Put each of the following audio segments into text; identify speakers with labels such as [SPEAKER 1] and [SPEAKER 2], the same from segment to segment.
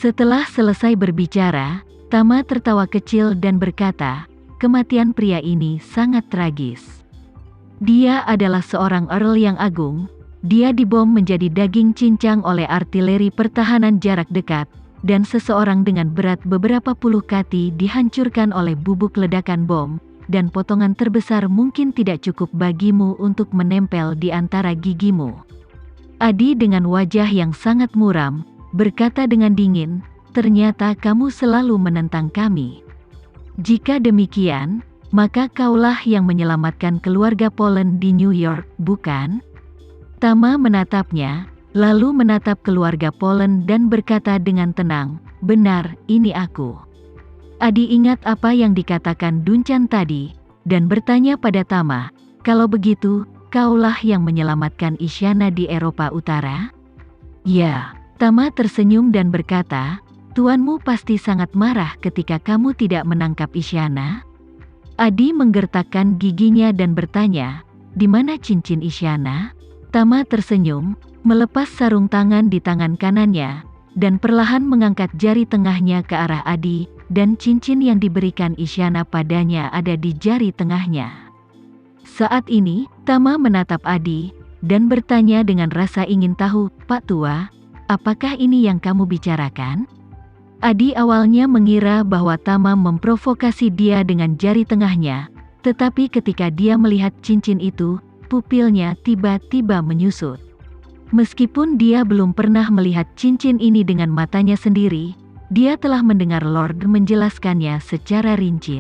[SPEAKER 1] Setelah selesai berbicara, Tama tertawa kecil dan berkata, kematian pria ini sangat tragis. Dia adalah seorang earl yang agung, dia dibom menjadi daging cincang oleh artileri pertahanan jarak dekat, dan seseorang dengan berat beberapa puluh kati dihancurkan oleh bubuk ledakan bom, dan potongan terbesar mungkin tidak cukup bagimu untuk menempel di antara gigimu. Adi dengan wajah yang sangat muram, berkata dengan dingin, ternyata kamu selalu menentang kami. Jika demikian, maka kaulah yang menyelamatkan keluarga Polen di New York, bukan? Tama menatapnya, lalu menatap keluarga Polen dan berkata dengan tenang, benar, ini aku. Adi ingat apa yang dikatakan Duncan tadi, dan bertanya pada Tama, kalau begitu, kaulah yang menyelamatkan Isyana di Eropa Utara? Ya, Tama tersenyum dan berkata, tuanmu pasti sangat marah ketika kamu tidak menangkap Isyana? Adi menggertakkan giginya dan bertanya, di mana cincin Isyana? Tama tersenyum, melepas sarung tangan di tangan kanannya, dan perlahan mengangkat jari tengahnya ke arah Adi, dan cincin yang diberikan Isyana padanya ada di jari tengahnya. Saat ini, Tama menatap Adi, dan bertanya dengan rasa ingin tahu, Pak Tua, apakah ini yang kamu bicarakan? Adi awalnya mengira bahwa Tama memprovokasi dia dengan jari tengahnya, tetapi ketika dia melihat cincin itu, pupilnya tiba-tiba menyusut. Meskipun dia belum pernah melihat cincin ini dengan matanya sendiri, dia telah mendengar Lord menjelaskannya secara rinci.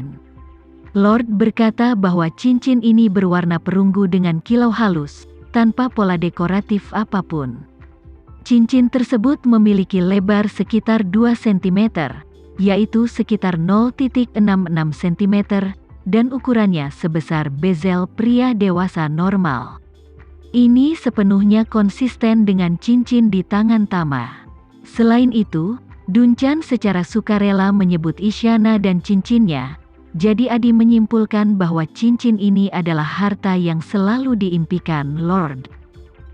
[SPEAKER 1] Lord berkata bahwa cincin ini berwarna perunggu dengan kilau halus, tanpa pola dekoratif apapun. Cincin tersebut memiliki lebar sekitar 2 cm, yaitu sekitar 0,66 cm, dan ukurannya sebesar bezel pria dewasa normal. Ini sepenuhnya konsisten dengan cincin di tangan Tama. Selain itu, Duncan secara sukarela menyebut Isyana dan cincinnya, jadi Adi menyimpulkan bahwa cincin ini adalah harta yang selalu diimpikan Lord.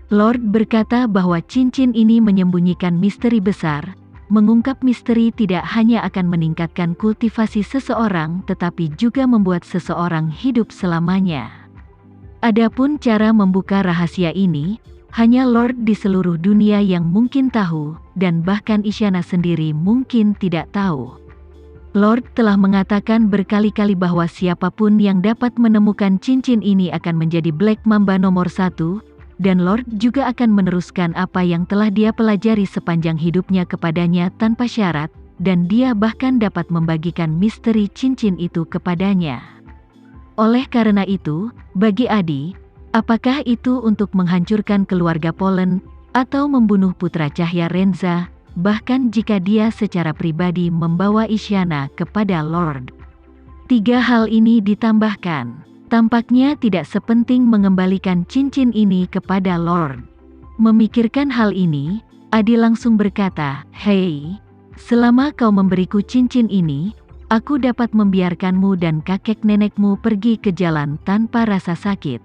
[SPEAKER 1] Lord berkata bahwa cincin ini menyembunyikan misteri besar, mengungkap misteri tidak hanya akan meningkatkan kultivasi seseorang tetapi juga membuat seseorang hidup selamanya. Adapun cara membuka rahasia ini, hanya Lord di seluruh dunia yang mungkin tahu, dan bahkan Isyana sendiri mungkin tidak tahu. Lord telah mengatakan berkali-kali bahwa siapapun yang dapat menemukan cincin ini akan menjadi Black Mamba nomor 1, dan Lord juga akan meneruskan apa yang telah dia pelajari sepanjang hidupnya kepadanya tanpa syarat, dan dia bahkan dapat membagikan misteri cincin itu kepadanya. Oleh karena itu, bagi Adi, apakah itu untuk menghancurkan keluarga Polen, atau membunuh putra cahaya Renza, bahkan jika dia secara pribadi membawa Isyana kepada Lord. 3 hal ini ditambahkan. Tampaknya tidak sepenting mengembalikan cincin ini kepada Lord. Memikirkan hal ini, Adi langsung berkata, hei, selama kau memberiku cincin ini, aku dapat membiarkanmu dan kakek nenekmu pergi ke jalan tanpa rasa sakit.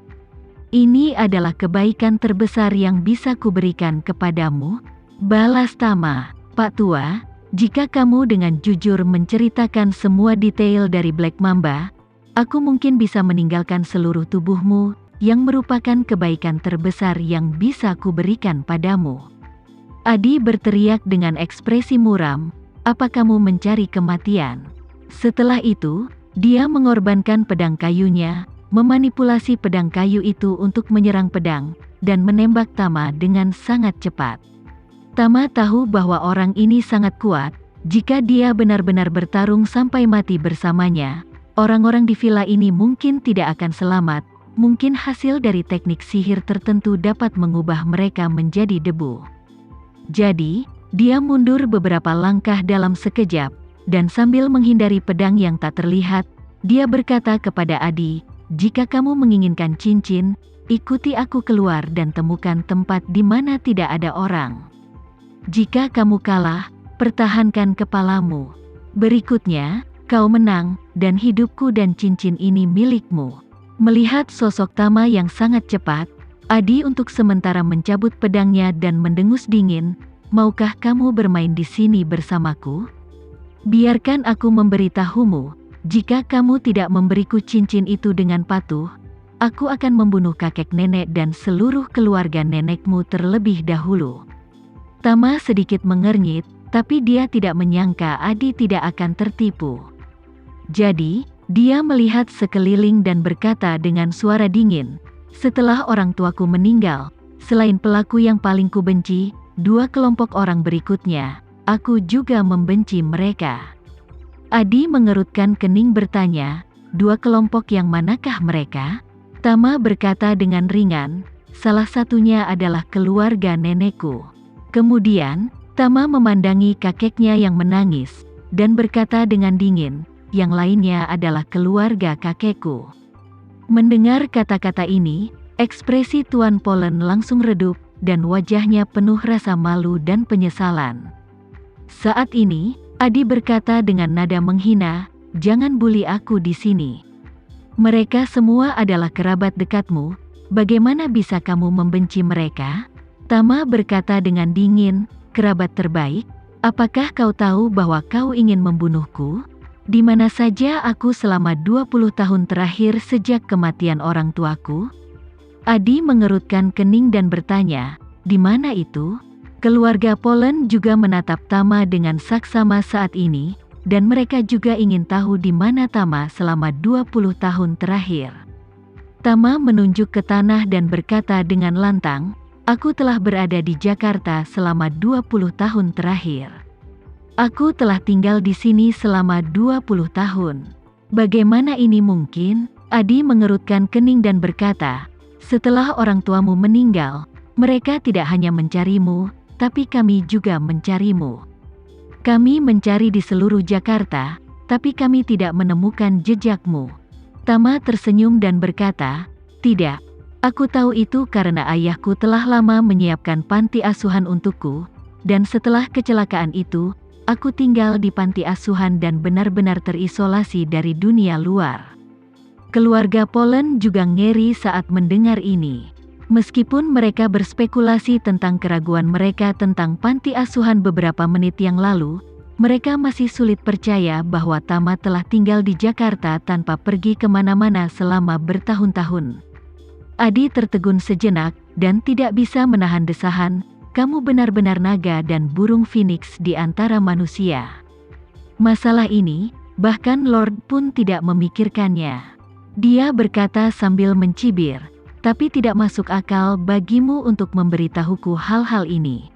[SPEAKER 1] Ini adalah kebaikan terbesar yang bisa kuberikan kepadamu. Balas Tama, Pak Tua, jika kamu dengan jujur menceritakan semua detail dari Black Mamba, aku mungkin bisa meninggalkan seluruh tubuhmu, yang merupakan kebaikan terbesar yang bisa kuberikan padamu. Adi berteriak dengan ekspresi muram, apa kamu mencari kematian? Setelah itu, dia mengorbankan pedang kayunya, memanipulasi pedang kayu itu untuk menyerang pedang, dan menembak Tama dengan sangat cepat. Tama tahu bahwa orang ini sangat kuat, jika dia benar-benar bertarung sampai mati bersamanya, orang-orang di villa ini mungkin tidak akan selamat, mungkin hasil dari teknik sihir tertentu dapat mengubah mereka menjadi debu. Jadi, dia mundur beberapa langkah dalam sekejap, dan sambil menghindari pedang yang tak terlihat, dia berkata kepada Adi, jika kamu menginginkan cincin, ikuti aku keluar dan temukan tempat di mana tidak ada orang. Jika kamu kalah, pertahankan kepalamu. Berikutnya, kau menang, dan hidupku dan cincin ini milikmu. Melihat sosok Tama yang sangat cepat, Adi untuk sementara mencabut pedangnya dan mendengus dingin, maukah kamu bermain di sini bersamaku? Biarkan aku memberitahumu, jika kamu tidak memberiku cincin itu dengan patuh, aku akan membunuh kakek nenek dan seluruh keluarga nenekmu terlebih dahulu." Tama sedikit mengernyit, tapi dia tidak menyangka Adi tidak akan tertipu. Jadi, dia melihat sekeliling dan berkata dengan suara dingin, "Setelah orang tuaku meninggal, selain pelaku yang paling kubenci, 2 kelompok orang berikutnya, aku juga membenci mereka." Adi mengerutkan kening bertanya, "2 kelompok yang manakah mereka?" Tama berkata dengan ringan, "Salah satunya adalah keluarga nenekku." Kemudian, Tama memandangi kakeknya yang menangis, dan berkata dengan dingin, "Yang lainnya adalah keluarga kakekku." Mendengar kata-kata ini, ekspresi Tuan Polen langsung redup, dan wajahnya penuh rasa malu dan penyesalan. Saat ini, Adi berkata dengan nada menghina, "Jangan bully aku di sini. Mereka semua adalah kerabat dekatmu, bagaimana bisa kamu membenci mereka?" Tama berkata dengan dingin, "Kerabat terbaik? Apakah kau tahu bahwa kau ingin membunuhku? Di mana saja aku selama 20 tahun terakhir sejak kematian orang tuaku?" Adi mengerutkan kening dan bertanya, "Di mana itu?" Keluarga Polen juga menatap Tama dengan saksama saat ini, dan mereka juga ingin tahu di mana Tama selama 20 tahun terakhir. Tama menunjuk ke tanah dan berkata dengan lantang, "Aku telah berada di Jakarta selama 20 tahun terakhir. Aku telah tinggal di sini selama 20 tahun. Bagaimana ini mungkin?" Adi mengerutkan kening dan berkata, "Setelah orang tuamu meninggal, mereka tidak hanya mencarimu, tapi kami juga mencarimu. Kami mencari di seluruh Jakarta, tapi kami tidak menemukan jejakmu." Tama tersenyum dan berkata, "Tidak, aku tahu itu karena ayahku telah lama menyiapkan panti asuhan untukku, dan setelah kecelakaan itu, aku tinggal di panti asuhan dan benar-benar terisolasi dari dunia luar." Keluarga Polen juga ngeri saat mendengar ini. Meskipun mereka berspekulasi tentang keraguan mereka tentang panti asuhan beberapa menit yang lalu, mereka masih sulit percaya bahwa Tama telah tinggal di Jakarta tanpa pergi kemana-mana selama bertahun-tahun. Adi tertegun sejenak, dan tidak bisa menahan desahan, "Kamu benar-benar naga dan burung phoenix di antara manusia." Masalah ini, bahkan Lord pun tidak memikirkannya. Dia berkata sambil mencibir, "Tapi tidak masuk akal bagimu untuk memberitahuku hal-hal ini.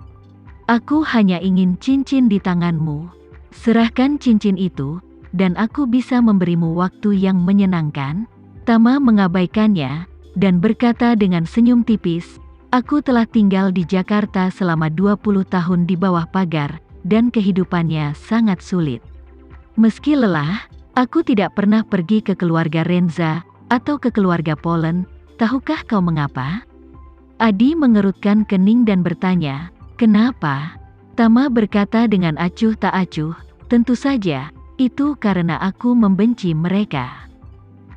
[SPEAKER 1] Aku hanya ingin cincin di tanganmu. Serahkan cincin itu, dan aku bisa memberimu waktu yang menyenangkan." Tama mengabaikannya, dan berkata dengan senyum tipis, "Aku telah tinggal di Jakarta selama 20 tahun di bawah pagar, dan kehidupannya sangat sulit. Meski lelah, aku tidak pernah pergi ke keluarga Renza, atau ke keluarga Polen. Tahukah kau mengapa?" Adi mengerutkan kening dan bertanya, "Kenapa?" Tama berkata dengan acuh tak acuh, "Tentu saja, itu karena aku membenci mereka.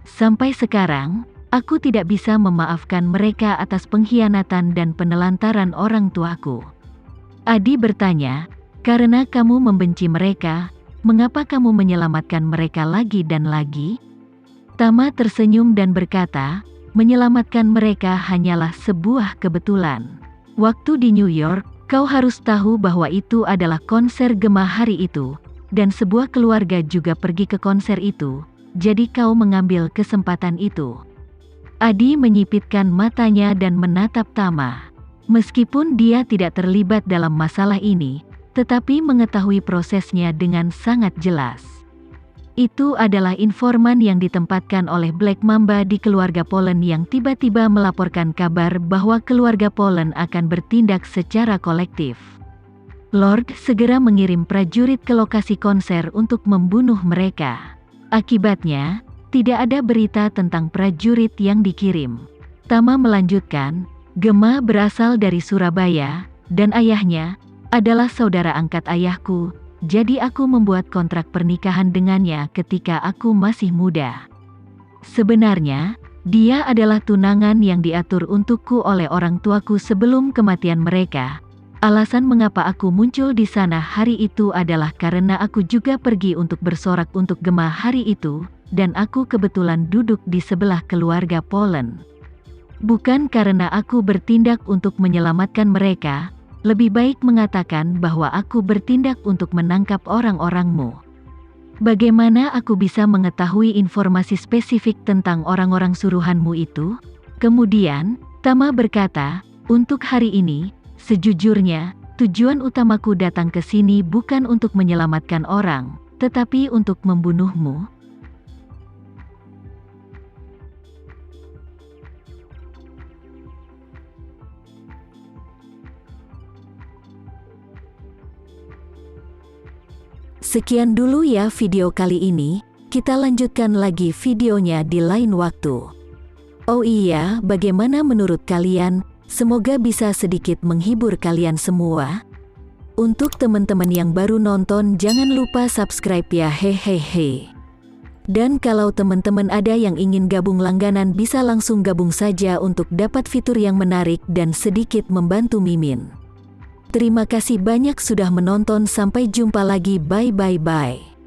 [SPEAKER 1] Sampai sekarang, aku tidak bisa memaafkan mereka atas pengkhianatan dan penelantaran orang tuaku." Adi bertanya, "Karena kamu membenci mereka, mengapa kamu menyelamatkan mereka lagi dan lagi?" Tama tersenyum dan berkata, "Menyelamatkan mereka hanyalah sebuah kebetulan. Waktu di New York, kau harus tahu bahwa itu adalah konser Gema hari itu, dan sebuah keluarga juga pergi ke konser itu, jadi kau mengambil kesempatan itu." Adi menyipitkan matanya dan menatap Tama. Meskipun dia tidak terlibat dalam masalah ini, tetapi mengetahui prosesnya dengan sangat jelas. Itu adalah informan yang ditempatkan oleh Black Mamba di keluarga Polen yang tiba-tiba melaporkan kabar bahwa keluarga Polen akan bertindak secara kolektif. Lord segera mengirim prajurit ke lokasi konser untuk membunuh mereka. Akibatnya, tidak ada berita tentang prajurit yang dikirim. Tama melanjutkan, "Gema berasal dari Surabaya, dan ayahnya adalah saudara angkat ayahku, jadi aku membuat kontrak pernikahan dengannya ketika aku masih muda. Sebenarnya, dia adalah tunangan yang diatur untukku oleh orang tuaku sebelum kematian mereka, Alasan mengapa aku muncul di sana hari itu adalah karena aku juga pergi untuk bersorak untuk Gema hari itu, dan aku kebetulan duduk di sebelah keluarga Polen. Bukan karena aku bertindak untuk menyelamatkan mereka, lebih baik mengatakan bahwa aku bertindak untuk menangkap orang-orangmu. Bagaimana aku bisa mengetahui informasi spesifik tentang orang-orang suruhanmu itu? Kemudian, Tama berkata, untuk hari ini, sejujurnya, tujuan utamaku datang ke sini bukan untuk menyelamatkan orang, tetapi untuk membunuhmu. Sekian dulu ya video kali ini, kita lanjutkan lagi videonya di lain waktu. Oh iya, bagaimana menurut kalian? Semoga bisa sedikit menghibur kalian semua. Untuk teman-teman yang baru nonton, jangan lupa subscribe ya, hehehe. Dan kalau teman-teman ada yang ingin gabung langganan, bisa langsung gabung saja untuk dapat fitur yang menarik dan sedikit membantu Mimin. Terima kasih banyak sudah menonton, sampai jumpa lagi, bye.